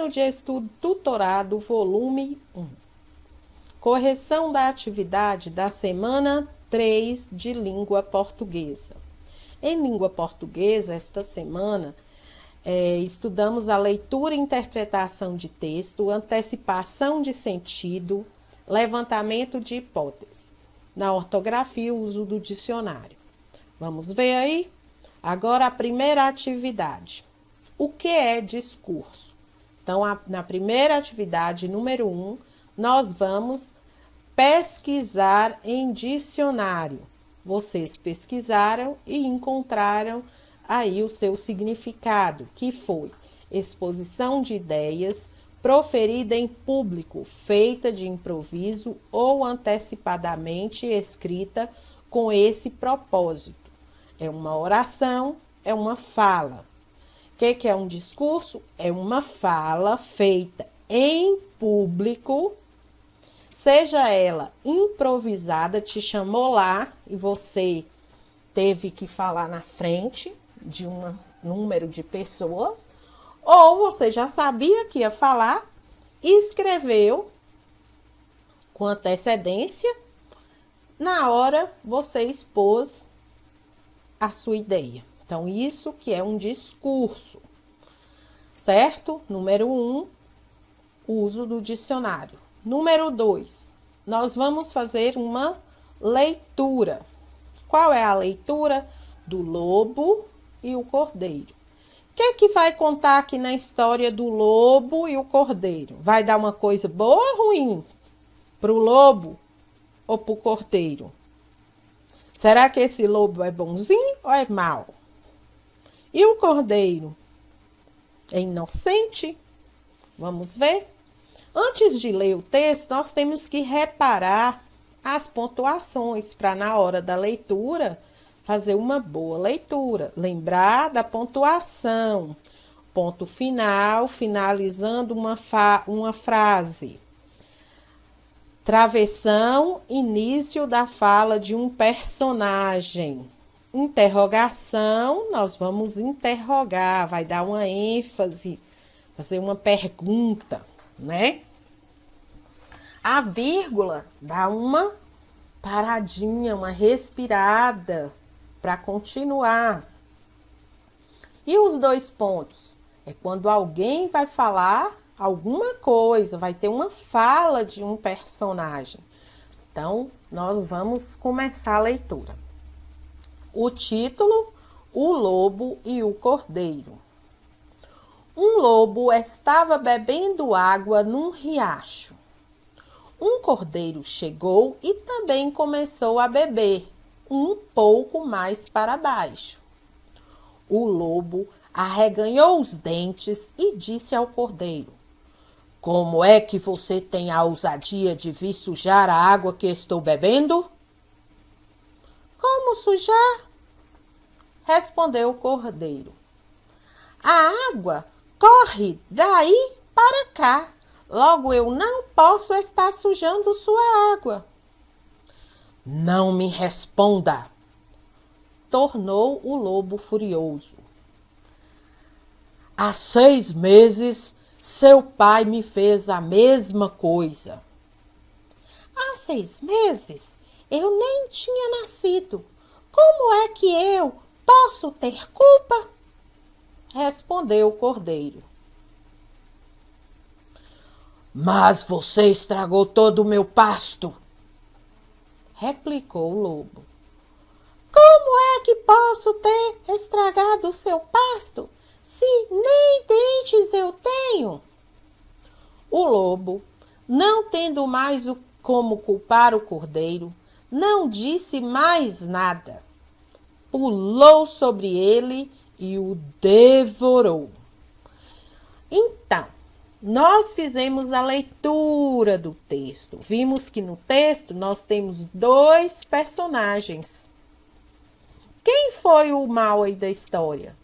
Manual de Estudo Tutorado, volume 1. Correção da atividade da semana 3 de língua portuguesa. Em língua portuguesa, esta semana, estudamos a leitura e interpretação de texto, antecipação de sentido, levantamento de hipótese. Na ortografia, o uso do dicionário. Vamos ver aí? Agora, a primeira atividade. O que é discurso? Então, na primeira atividade, número 1, nós vamos pesquisar em dicionário. Vocês pesquisaram e encontraram aí o seu significado, que foi exposição de ideias proferida em público, feita de improviso ou antecipadamente escrita com esse propósito. É uma oração, é uma fala. O que é um discurso? É uma fala feita em público, seja ela improvisada, te chamou lá e você teve que falar na frente de um número de pessoas, ou você já sabia que ia falar e escreveu com antecedência, na hora você expôs a sua ideia. Então, isso que é um discurso, certo? Número 1, uso do dicionário. Número 2, nós vamos fazer uma leitura. Qual é a leitura? Do lobo e o cordeiro. O que vai contar aqui na história do lobo e o cordeiro? Vai dar uma coisa boa ou ruim? Para o lobo ou para o cordeiro? Será que esse lobo é bonzinho ou é mau? E o cordeiro? É inocente? Vamos ver? Antes de ler o texto, nós temos que reparar as pontuações para, na hora da leitura, fazer uma boa leitura. Lembrar da pontuação. Ponto final, finalizando uma frase. Travessão, início da fala de um personagem. Interrogação, nós vamos interrogar, vai dar uma ênfase, fazer uma pergunta, né? A vírgula dá uma paradinha, uma respirada para continuar. E os 2 pontos? É quando alguém vai falar alguma coisa, vai ter uma fala de um personagem. Então, nós vamos começar a leitura. O título, o lobo e o cordeiro. Um lobo estava bebendo água num riacho. Um cordeiro chegou e também começou a beber, um pouco mais para baixo. O lobo arreganhou os dentes e disse ao cordeiro: "Como é que você tem a ousadia de vir sujar a água que estou bebendo?" "Como sujar?" respondeu o cordeiro. "A água corre daí para cá. Logo eu não posso estar sujando sua água." "Não me responda!" tornou o lobo furioso. "Há 6 meses seu pai me fez a mesma coisa." "Há 6 meses eu nem tinha nascido. Como é que eu posso ter culpa?" respondeu o cordeiro. "Mas você estragou todo o meu pasto," replicou o lobo. "Como é que posso ter estragado o seu pasto se nem dentes eu tenho?" O lobo, não tendo mais como culpar o cordeiro, não disse mais nada. Pulou sobre ele e o devorou. Então, nós fizemos a leitura do texto. Vimos que no texto nós temos 2 personagens. Quem foi o mau aí da história?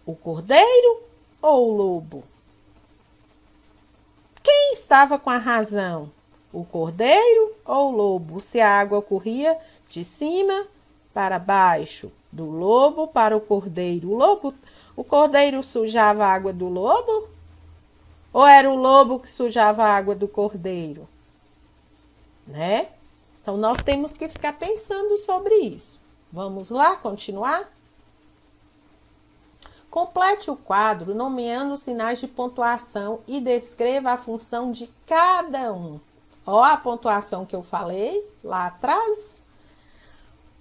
O cordeiro ou o lobo? Quem estava com a razão? O cordeiro ou o lobo? Se a água corria de cima para baixo, Do lobo para o cordeiro. O cordeiro sujava a água do lobo? Ou era o lobo que sujava a água do cordeiro? Né? Então, nós temos que ficar pensando sobre isso. Vamos lá, continuar? Complete o quadro nomeando os sinais de pontuação e descreva a função de cada um. Ó a pontuação que eu falei lá atrás.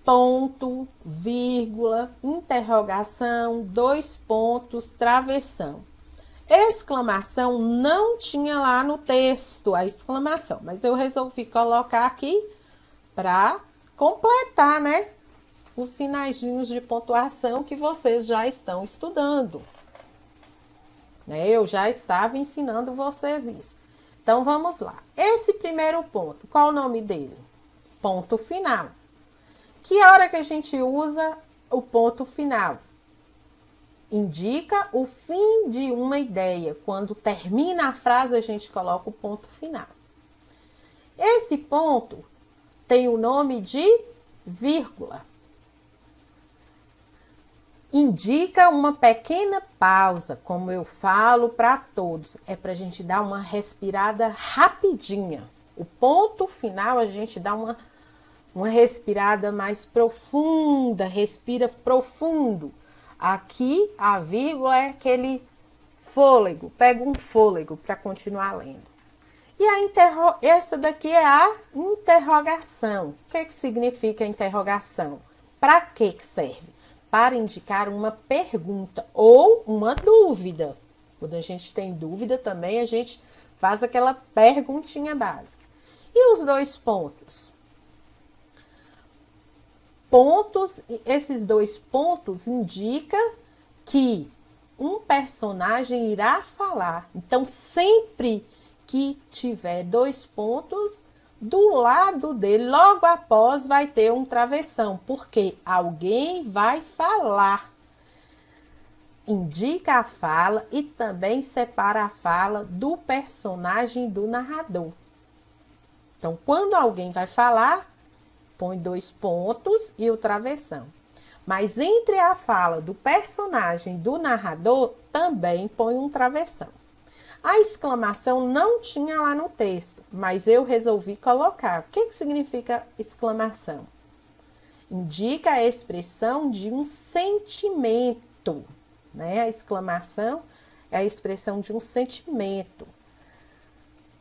Ponto, vírgula, interrogação, 2 pontos, travessão. Exclamação não tinha lá no texto a exclamação, mas eu resolvi colocar aqui para completar, né? Os sinaizinhos de pontuação que vocês já estão estudando. Né? Eu já estava ensinando vocês isso. Então, vamos lá. Esse primeiro ponto, qual o nome dele? Ponto final. Que hora que a gente usa o ponto final? Indica o fim de uma ideia. Quando termina a frase, a gente coloca o ponto final. Esse ponto tem o nome de vírgula. Indica uma pequena pausa, como eu falo para todos. É para a gente dar uma respirada rapidinha. O ponto final, a gente dá uma respirada mais profunda, respira profundo. Aqui, a vírgula é aquele fôlego, pega um fôlego para continuar lendo. E essa daqui é a interrogação. O que significa interrogação? Para que serve? Para indicar uma pergunta ou uma dúvida. Quando a gente tem dúvida também, a gente faz aquela perguntinha básica. E os 2 pontos? Esses 2 pontos indicam que um personagem irá falar. Então, sempre que tiver 2 pontos, do lado dele, logo após, vai ter um travessão, porque alguém vai falar. Indica a fala e também separa a fala do personagem do narrador. Então, quando alguém vai falar, põe 2 pontos e o travessão. Mas entre a fala do personagem do narrador, também põe um travessão. A exclamação não tinha lá no texto, mas eu resolvi colocar. O que significa exclamação? Indica a expressão de um sentimento, né? A exclamação é a expressão de um sentimento.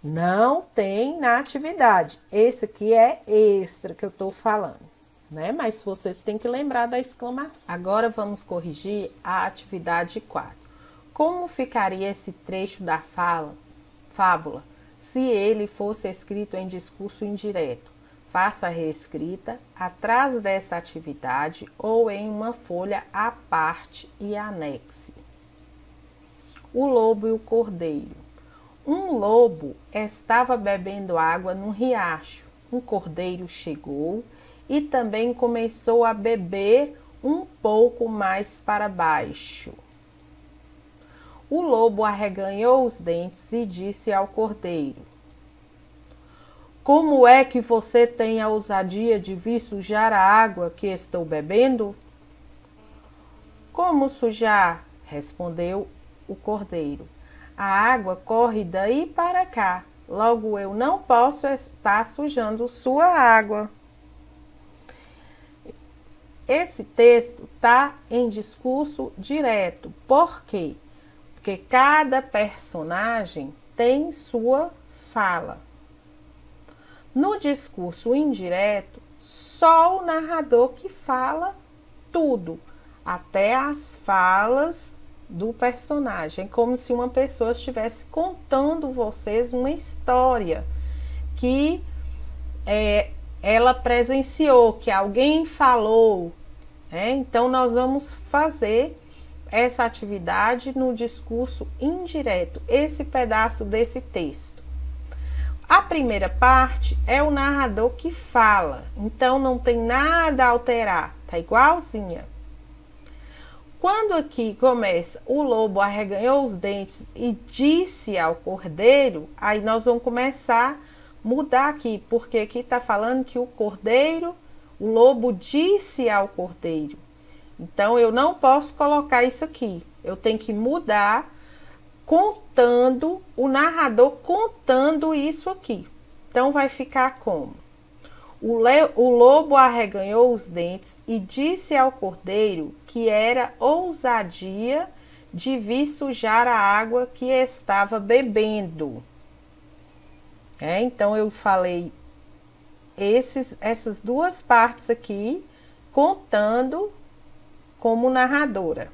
Não tem na atividade. Esse aqui é extra que eu estou falando, né? Mas vocês têm que lembrar da exclamação. Agora vamos corrigir a atividade 4. Como ficaria esse trecho da fábula se ele fosse escrito em discurso indireto? Faça a reescrita atrás dessa atividade ou em uma folha à parte e anexe. O lobo e o cordeiro. Um lobo estava bebendo água num riacho. Um cordeiro chegou e também começou a beber um pouco mais para baixo. O lobo arreganhou os dentes e disse ao cordeiro: Como é que você tem a ousadia de vir sujar a água que estou bebendo? Como sujar? Respondeu o cordeiro. A água corre daí para cá, logo eu não posso estar sujando sua água. Esse texto está em discurso direto. Por quê? Porque cada personagem tem sua fala. No discurso indireto, só o narrador que fala tudo, até as falas do personagem, como se uma pessoa estivesse contando vocês uma história que ela presenciou, que alguém falou, né? Então, nós vamos fazer essa atividade no discurso indireto, esse pedaço desse texto. A primeira parte é o narrador que fala, então não tem nada a alterar, tá igualzinha. Quando aqui começa, o lobo arreganhou os dentes e disse ao cordeiro, aí nós vamos começar a mudar aqui, porque aqui tá falando que o lobo disse ao cordeiro. Então, eu não posso colocar isso aqui. Eu tenho que mudar contando, o narrador contando isso aqui. Então, vai ficar como? O lobo arreganhou os dentes e disse ao cordeiro que era ousadia de vir sujar a água que estava bebendo. Então, eu falei essas duas partes aqui, contando como narradora.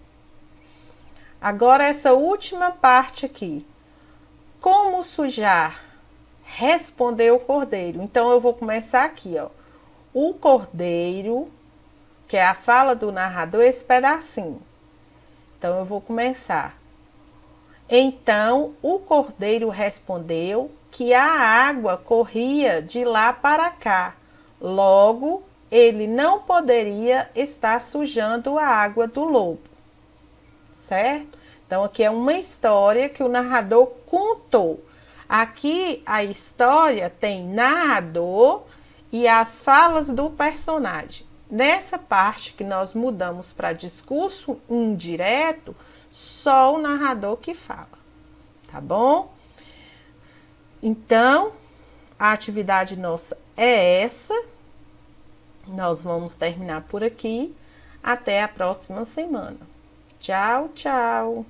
Agora, essa última parte aqui. Como sujar? Respondeu o cordeiro. Então, eu vou começar aqui, ó. O cordeiro, que é a fala do narrador, esse pedacinho. Então, eu vou começar. Então, o cordeiro respondeu que a água corria de lá para cá. Logo, ele não poderia estar sujando a água do lobo. Certo? Então, aqui é uma história que o narrador contou. Aqui a história tem narrador e as falas do personagem. Nessa parte que nós mudamos para discurso indireto, só o narrador que fala, tá bom? Então, a atividade nossa é essa. Nós vamos terminar por aqui. Até a próxima semana. Tchau, tchau!